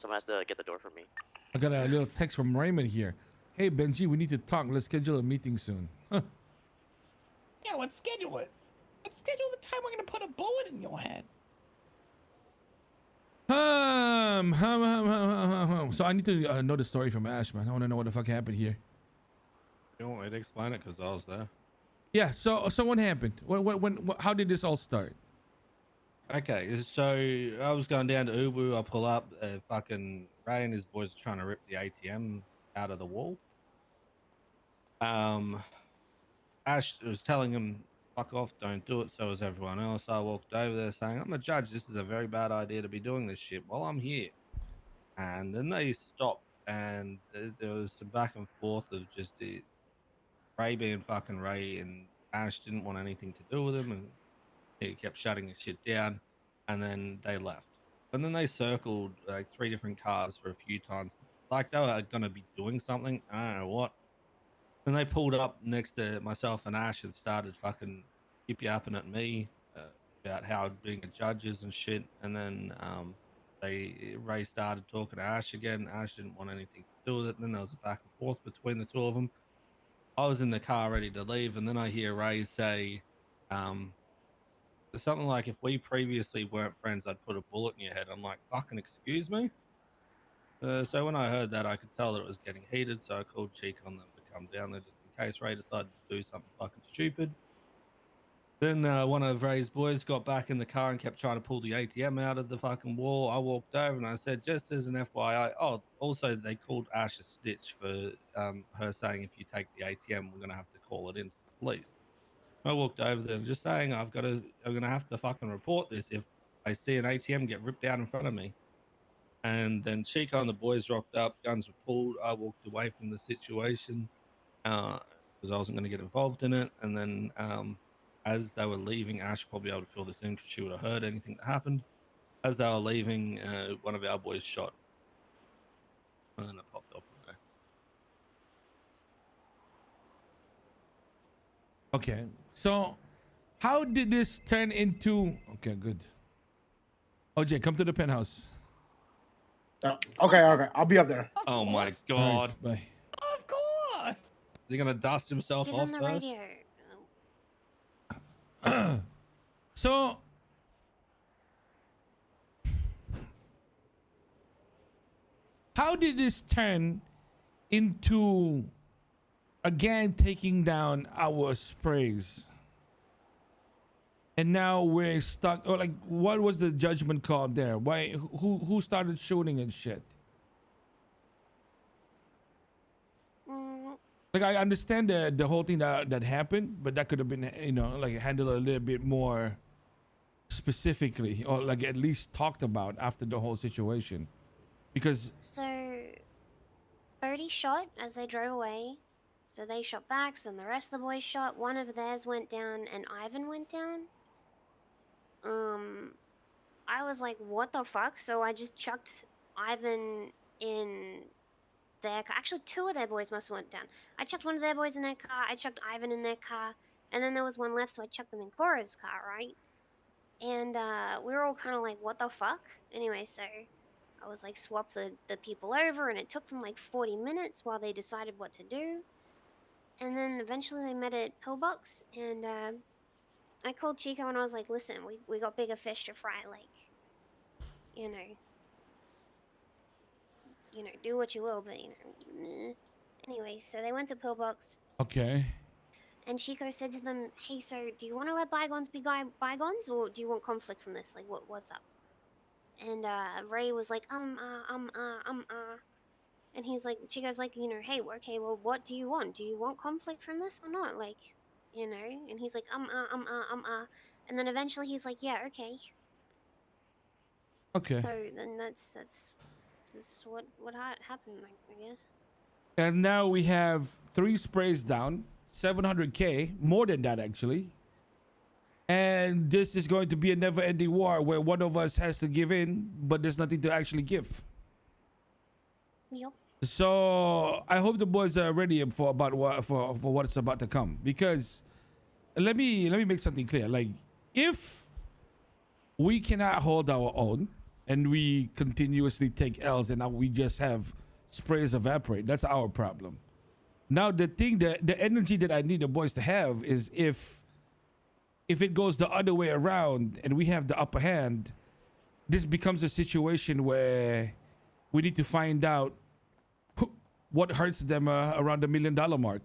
Someone has to get the door for me. I got a little text from Raymond here. Hey Benji, we need to talk. Let's schedule a meeting soon. Huh. Yeah, let's schedule it. Let's schedule the time we're gonna put a bullet in your head. So I need to know the story from Ash, man. I want to know what the fuck happened here. You want me to explain it? Because I was there. Yeah. So what happened? How did this all start? Okay, so I was going down to Ubu. I pull up. Fucking Ray and his boys are trying to rip the ATM out of the wall. Ash was telling him, fuck off, don't do it. So was everyone else. I walked over there saying, I'm a judge. This is a very bad idea to be doing this shit while I'm here. And then they stopped, and there was some back and forth of just Ray being fucking Ray, and Ash didn't want anything to do with him, and he kept shutting his shit down. And then they left. And then they circled like 3 different cars for a few times, like they were gonna be doing something. I don't know what. Then they pulled up next to myself and Ash and started fucking yip-yapping at me about how being a judge is and shit. And then Ray started talking to Ash again. Ash didn't want anything to do with it. And then there was a back and forth between the two of them. I was in the car ready to leave, and then I hear Ray say something like, if we previously weren't friends, I'd put a bullet in your head. I'm like, fucking excuse me? So when I heard that, I could tell that it was getting heated, so I called Cheek on them to come down there just in case Ray decided to do something fucking stupid. Then one of Ray's boys got back in the car and kept trying to pull the ATM out of the fucking wall. I walked over and I said, just as an FYI, oh, also they called Ash a stitch for her saying, if you take the ATM, we're going to have to call it into the police. I walked over there and just saying, I'm going to have to fucking report this if I see an ATM get ripped out in front of me. And then Chico and the boys rocked up, guns were pulled. I walked away from the situation because I wasn't going to get involved in it. And then as they were leaving, Ash probably able to fill this in because she would have heard anything that happened. As they were leaving, one of our boys shot. And then it popped off from there. Okay, so how did this turn into... Okay, good. OJ, come to the penthouse. Okay, I'll be up there. Oh my god. Right, bye. Of course. Is he gonna dust himself Give off him the first? radio. So how did this turn into a gang taking down our sprays? And now we're stuck, or like, what was the judgment called there? Why, who started shooting and shit? Like, I understand the whole thing that happened, but that could have been, you know, like handled a little bit more specifically, or like at least talked about after the whole situation. Because So, Bodhi shot as they drove away. So they shot back, so then the rest of the boys shot. One of theirs went down, and Ivan went down. I was like, what the fuck? So I just chucked Ivan in their car. Actually, 2 of their boys must have went down. I chucked one of their boys in their car, I chucked Ivan in their car, and then there was one left, so I chucked them in Cora's car, right? And we were all kind of like, what the fuck? Anyway, so I was like, swap the people over, and it took them like 40 minutes while they decided what to do. And then eventually they met at Pillbox, and I called Chico and I was like, listen, we got bigger fish to fry, like, you know, do what you will, but, you know, Anyway, so they went to Pillbox. okay. And Chico said to them, hey, so do you want to let bygones be bygones, or do you want conflict from this? Like, what's up? And Ray was like, and he's like, Chico's like, you know, hey, okay, well, what do you want? Do you want conflict from this or not? Like, you know? And he's like, and then eventually he's like, yeah, okay. Okay. So then that's what happened, I guess. And now we have 3 sprays down, 700K, more than that actually. And this is going to be a never-ending war where one of us has to give in, but there's nothing to actually give. Yep. So I hope the boys are ready for what's about to come, because let me make something clear. Like, if we cannot hold our own and we continuously take L's, and now we just have sprays evaporate. That's our problem. Now the thing that the energy that I need the boys to have is if it goes the other way around and we have the upper hand, this becomes a situation where we need to find out what hurts them around the $1 million mark.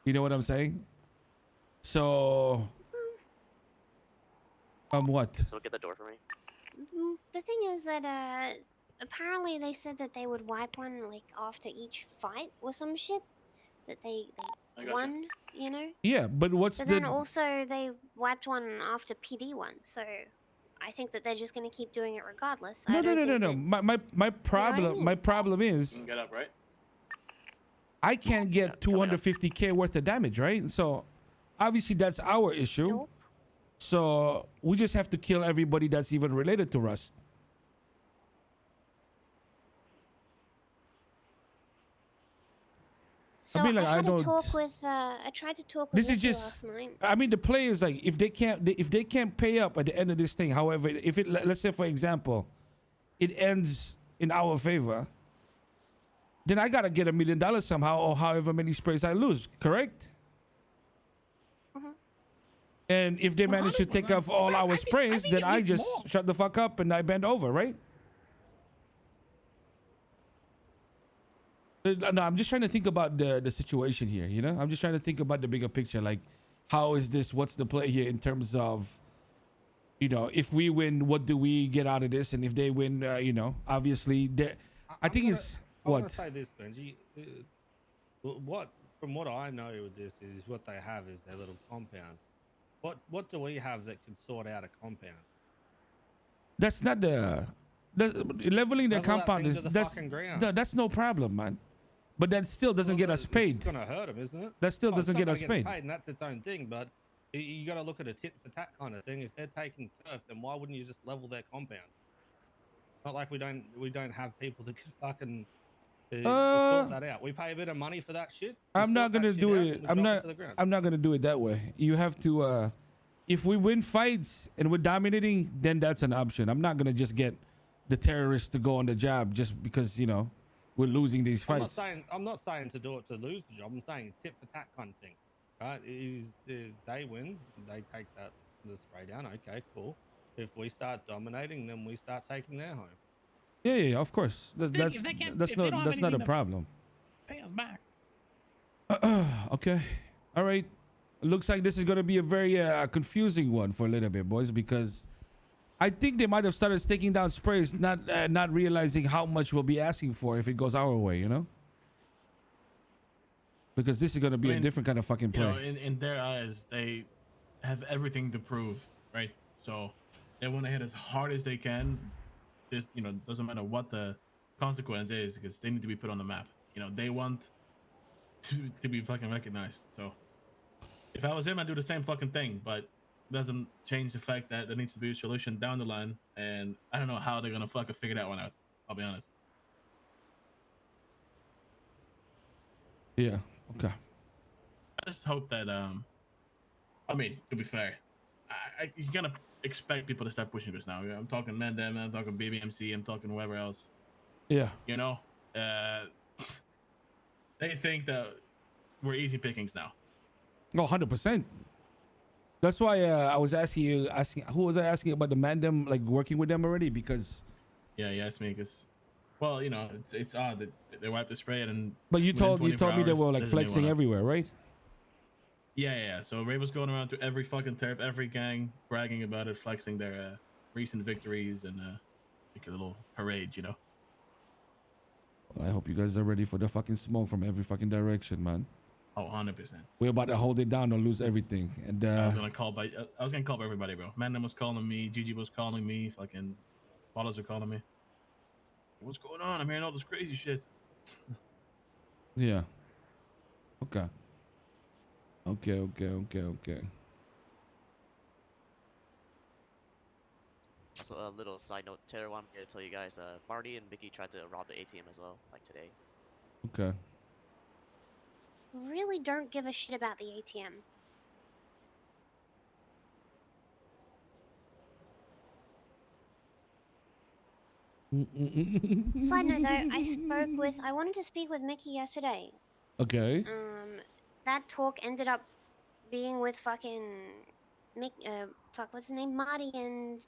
You know what I'm saying? So, what? So get the door for me. The thing is that apparently they said that they would wipe one like after each fight or some shit. That they won, you know? Yeah, but what's But the... then also they wiped one after PD one, so I think that they're just gonna keep doing it regardless. No. I don't think that- My problem, mean? my problem is... You can get up, right? I can't get 250k worth of damage, right? So obviously that's our issue. Nope. So we just have to kill everybody that's even related to Rust. So mean, like, I had I to talk don't- with I tried to talk with This is Nikki just... last night. I mean, the players, like, if they can't pay up at the end of this thing, however, if it, let's say for example, it ends in our favor, then I gotta get $1 million somehow, or however many sprays I lose, correct? Mhm. And if they manage to take 100%. off all our I sprays, think then at I least just more. shut the fuck up and I bend over, right? No, I'm just trying to think about the situation here, you know? I'm just trying to think about the bigger picture. Like, how is this? What's the play here in terms of, you know, if we win, what do we get out of this? And if they win, you know, obviously, I think it's... I want What? to say this, Benji. From what I know with this is what they have is their little compound. What do we have that can sort out a compound? That's not the leveling the Level that compound thing is to the that's fucking ground. no, that's no problem, man. But that still doesn't get us paid. It's gonna hurt them, isn't it? That still Oh, it's doesn't not get gonna us paid. and that's its own thing. But you got to look at a tit for tat kind of thing. If they're taking turf, then why wouldn't you just level their compound? Not like we don't have people that could fucking sort that out. We pay a bit of money for that shit. I'm not gonna do it. I'm not gonna do it that way. You have to. If we win fights and we're dominating, then that's an option. I'm not gonna just get the terrorists to go on the job just because, you know, we're losing these fights. I'm not saying to do it to lose the job. I'm saying tit for tat kind of thing, right? They win, they take the spray down. Okay, cool. If we start dominating, then we start taking their home. Yeah, of course. If they can't- if they don't have That's not a anything to- problem. Pay us back. Okay. All right. Looks like this is going to be a very confusing one for a little bit, boys, because I think they might have started taking down sprays, not realizing how much we'll be asking for if it goes our way, you know? Because this is going to be a different kind of fucking play. You know, in their eyes, they have everything to prove, right? So they want to hit as hard as they can. This, you know, doesn't matter what the consequence is, because they need to be put on the map. You know, they want to be fucking recognized. So if I was him, I'd do the same fucking thing, but doesn't change the fact that there needs to be a solution down the line, and I don't know how they're gonna fucking figure that one out. I'll be honest. Yeah. Okay. I just hope that I mean, to be fair, you gotta expect people to start pushing this now. I'm talking Mandem, I'm talking BBMC, I'm talking whoever else. Yeah. You know, they think that we're easy pickings now. No, 100%. That's why I was asking who was I asking about the Mandem, like working with them already, because Yeah, you asked me because, well, you know, it's odd that they wiped the spray and. but you within told me 24 they were hours, like they flexing wanna- everywhere, right? Yeah. So Ray was going around to every fucking turf, every gang, bragging about it, flexing their recent victories and like a little parade, you know. Well, I hope you guys are ready for the fucking smoke from every fucking direction, man. Oh, 100%. We're about to hold it down or lose everything. And I was gonna call everybody, bro. Mandem was calling me, Gigi was calling me, fucking Ballers were calling me. What's going on? I'm hearing all this crazy shit. yeah. Okay. Also, a little side note, Terror, I'm here to tell you guys, Marty and Mickey tried to rob the ATM as well, like today. Okay. Really don't give a shit about the ATM. Side note though, I wanted to speak with Mickey yesterday. Okay. That talk ended up being with fucking what's his name? Marty and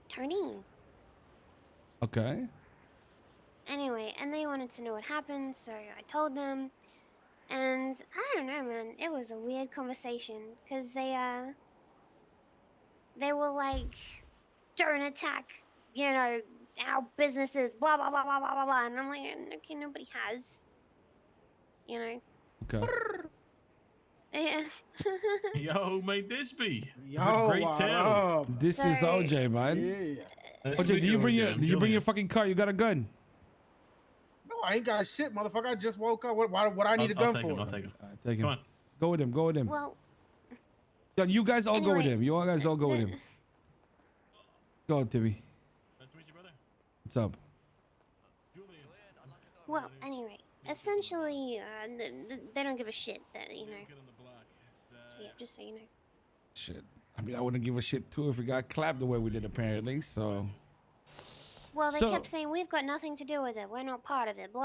Tony. Okay. Anyway, and they wanted to know what happened, so I told them. And I don't know, man. It was a weird conversation because they were like, don't attack, you know, our businesses, blah blah blah blah blah blah blah. And I'm like, okay, nobody has, you know. Okay. Yeah. Yo, who made this be? Yo, Great what tales. up? This is Sorry. OJ, man. Yeah. Nice OJ, to meet do you bring OJ. your I'm do you bring your Julian. fucking car? You got a gun? No, I ain't got shit, motherfucker. I just woke up. What I need a I'll gun take for? him, I'll take him. Alright, take him. Come on. Go with him. Go with him. Well, Yeah, you guys all go with anyway, him. You all guys all go with him. Go on, Timmy. Nice to meet you, brother. What's up? Julian. well, anyway, essentially, they don't give a shit that, you know. Kid on the block. So yeah, just so you know. Shit. I mean, I wouldn't give a shit too if we got clapped the way we did apparently. So. Well, they So- kept saying we've got nothing to do with it. We're not part of it. Blah